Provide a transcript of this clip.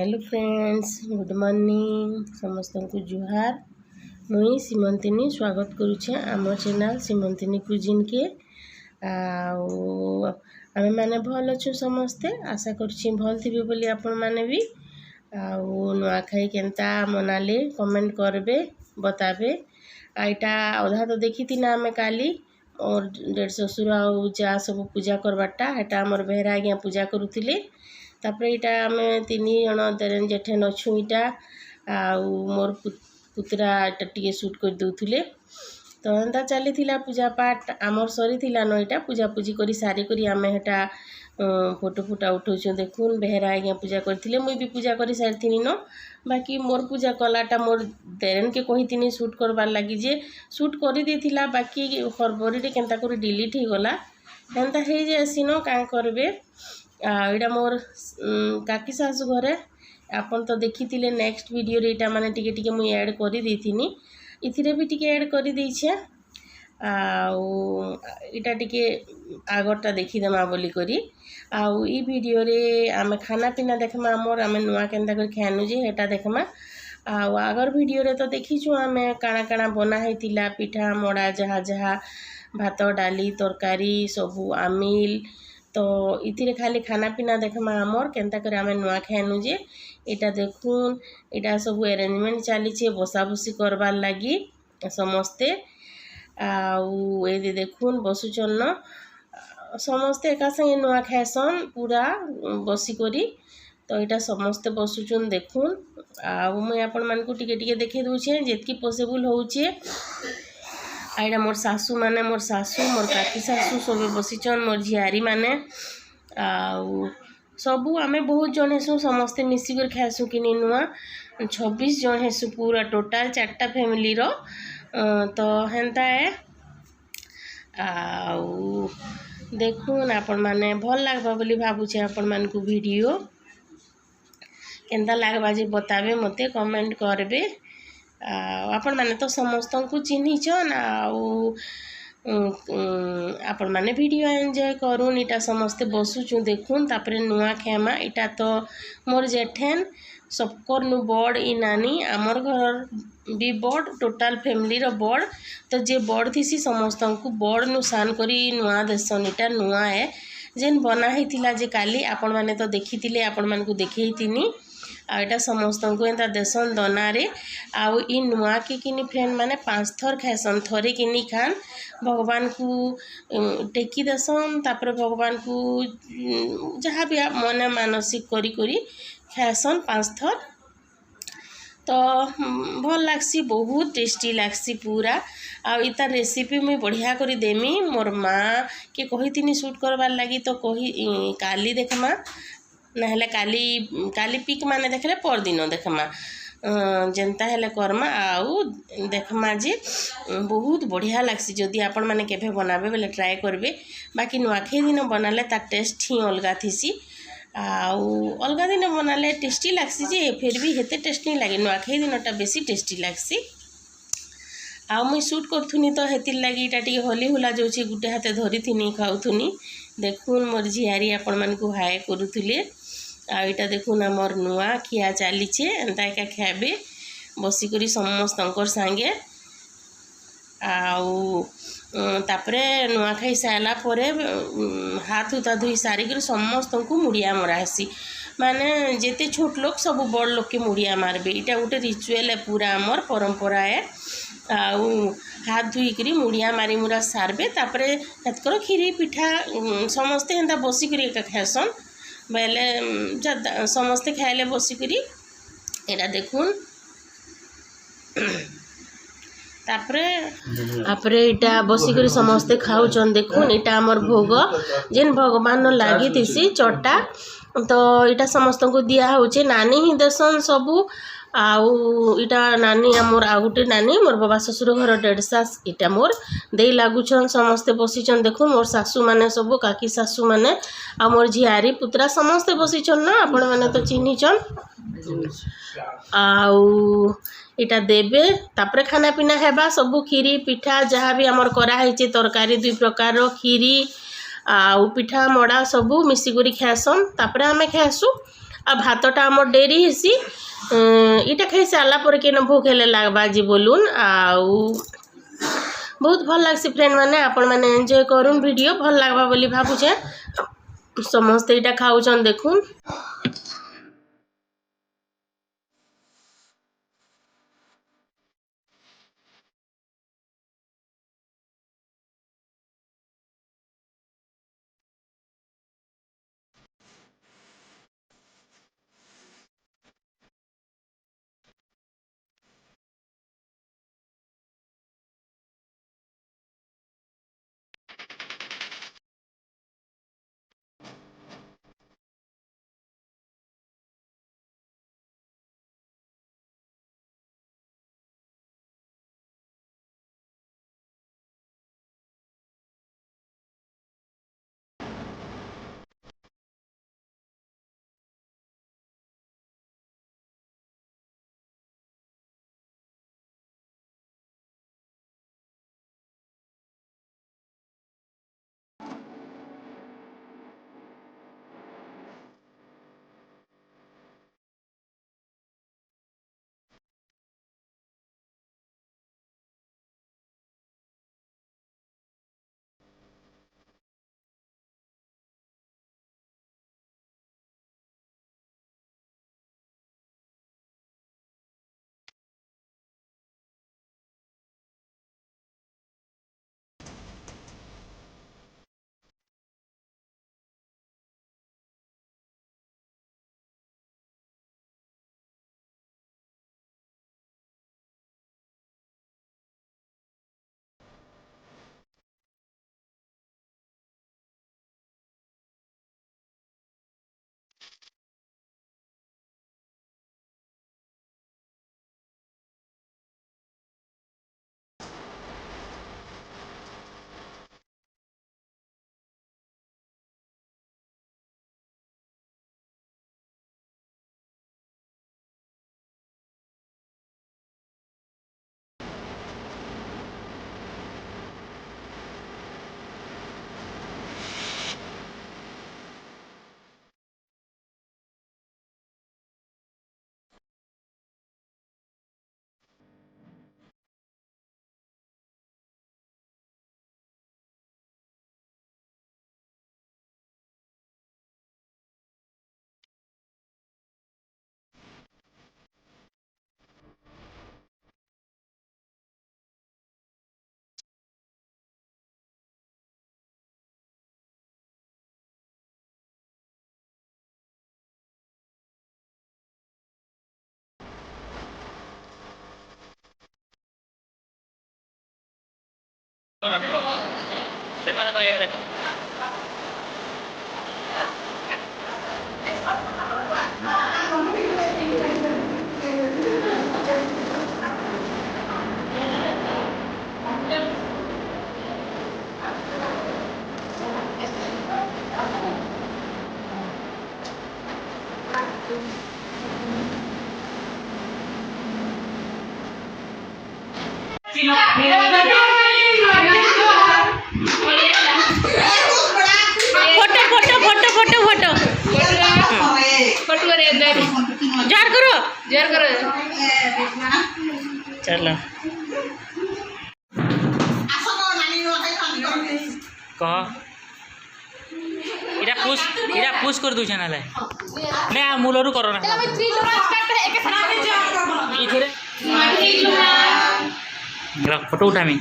Hello friends, good morning समस्त को जुहार। मुई सीमंतिनी स्वागत करुछे आम चैनल सीमंतिनी कुजिन के। आमे माने भल अच्छु समस्ते, आशा करुछि भल थिबे बोली आपण माने भी। नुआखाई केनता मनाले कमेंट करबे बताबे। आईटा अधा तो देखी थी ना आमे काली और डेढ़ ससुर आउ जा सब पूजा करवाटा हेटा हमर बेहरा आज्ञा पूजा करुथिले। तापर इटा आमे 3 जण देरेन जेठेन अच्छु इटा मोर पुतरा इटा टिके शूट कर दउथिले। तो एंता चली थिला पूजा पाठ आमर सरी थिला न इटा पूजा पूजी करी सारी करी आमे हेटा फोटो फुटा उठौछु। देखुन बेहरा आज्ञा पूजा करथिले, मुई भी पूजा करी सारथिनी न। बाकी मोर पूजा कलाटा मोर देरेन के कहिथिनी शूट करबार लागी जे शूट करी देथिला, बाकी हरबरी रे केनता करी डिलीट हे गला। एंता हे जे आसीनो का करबे। इटा मोर काकी सासु घरे आपन तो देखी थिले नेक्स्ट वीडियो रे इटा माने टिके टिके मुई ऐड करी देथिनी, इथिरे भी टिके ऐड करी देइछे। इटा टिके आगरटा देखी देमा बोली करी। ई वीडियो रे आमे खाना पीना देखमा, आमर आमे नुआ केनता कर खानु जे हेटा देखमा। आगर वीडियो रे तो देखीछु आमे काना काना बना हेतिला पिठा मोड़ा जहा जहा भात डाली तरकारी सबू आमिल। तो इथिरे खाली खाना पीना देखमा आमर केनता करे आमे नुआ खानु जे। इटा देखुन इटा सब अरेंजमेंट चली बसा बसी करबार लगी समस्ते। ए देखुन बसुचन न समस्ते एका संगे नुआ खाएसन पूरा बसी करी। तो इटा समस्ते बसुचन देखुन। मुई आपण मानकु टिके टिके देखे दूचे जेतकी पॉसिबल होउचे। आइडा मोर सासू माने मोर काकी सासू सब बसीचन, मोर झियारी माने सबू आमे बहुत जन हेसु समस्ते मिसिकर खाएसु किनी नुआ 26 जन हेसु पूरा टोटाल 4टा फैमिली रो। तो हेंता है देखुन आपण माने भल लागबा बोली भाबुचे। आपण मानकु वीडियो केनता लागबा जे बताबे मते कमेंट करबे। आपण माने तो समस्त को चिन्हिचन आपण माने वीडियो एंजॉय करूँ। इटा समस्ते बसुचु देखुन तापरे नुआ खेमा। इटा तो मोर जेठेन सबकर नु बड़ ई नानी आमर घर भी बड़ टोटाल फैमिली रो बड़। तो जे बड़ थीसी समस्त को बड़ नु सान करी नुआ देसन। इटा नुआ है जेन बना हेतिला जे काली आपण माने तो देखिथिले, आपण मानकु देखैतिनी। आइटा समस्त को एंता देसन दनारे। ई नुआ के किनी फ्रेंड माने 5 थर खाएसन, थरे किनी खान भगवान को टेकी देसन। तापर भगवान को जहाँ भी आप मने मानसिक करी करी खाएसन 5 थर। तो भल लागसी, बहुत टेस्टी लागसी पूरा। इता रेसिपी मुई बढ़िया करी देमी। मोर माँ के कहिथिनी शूट करबार लागी, तो कही काली देखमा ना हेले काली पिक माने देखले पर दिन देखमा जेनता हेले करमा। देखमा जे बहुत बढ़िया लागसी। जदि आपण माने केभे बनाबे बेले ट्राई करबे। बाकी नुआखाई दिन बनाले तार टेस्ट ही अलगा थीसी। अलगा दिन बनाले टेस्टी लागसी जे फिर भी हेते टेस्ट नहीं लगे। नुआखाई दिनटा बेसी टेस्टी लागसी। मुई शूट करथुनी तो हेतिर लगी इटा टिके हली हुला जाउची, गुटे हाथे धरिथिनी खाउथुनी। देखुन मोर झियारी आपण मानकु हाय करुथिले। इटा देखुन आमर नुआ खिया चलीचे, एंता एका खाबे बसिकरी समस्तंकर सांगे। तापरे नुआ खाई सारा परे हाथ उता धोई सारिक समस्त को मुड़िया मरा हेसी। माने जेते छोट लोग सब बड़ लोग के मुड़िया मारबे। इटा गोटे रिचुअल है पूरा आमर परंपरा है। हाथ धोईकरी मुड़िया मारी मुरा सारबे। तापरे हेतकर खीरी पिठा समस्ते हेंता बसिकरी एका खाएसन बेले समस्ते खाइले बसिकरी। एटा देखुन तापरे इटा बसिकरी समस्ते खाउचन। देखुन इटा हमर भोग जेन भगवान लागी थीसी चटा। तो इटा समस्त को दिया होचे, नानी ही देसन सबू। इटा नानी आमर आगुटे नानी मोर बाबा ससुर घर 1.5 सास इटा मोर देई लागुचन। समस्ते बसीचन देखुन मोर सासू माने सबू काकी सासू माने आ मोर झियारी पुत्रा समस्ते बसीचन ना, आपण माने तो चिन्हिचन। इटा देबे तापरे खाना पीना हेबा सबू खीरी पिठा जहाँ भी आमर करा हेचे तरकारी 2 प्रकार रो खीरी पिठा मोड़ा सबू मिसिकरी खाएसन। तापरे आमे खाएसु। आ भातटा आम डेरी हेसी इटा खाई सारा पर के भोक हेले लागबा जी बोलून आउ बहुत भल लगसी फ्रेंड माने आपण माने एंजॉय करूँ वीडियो भल लागबा बोली भाबुछे समस्ते इटा खाऊछन देखुन। Photo photo photo photo photo jar करो चलो कह इरा पुश कर दूछ ना ले ने मूलरू करो ना इथरे फोटो उठामी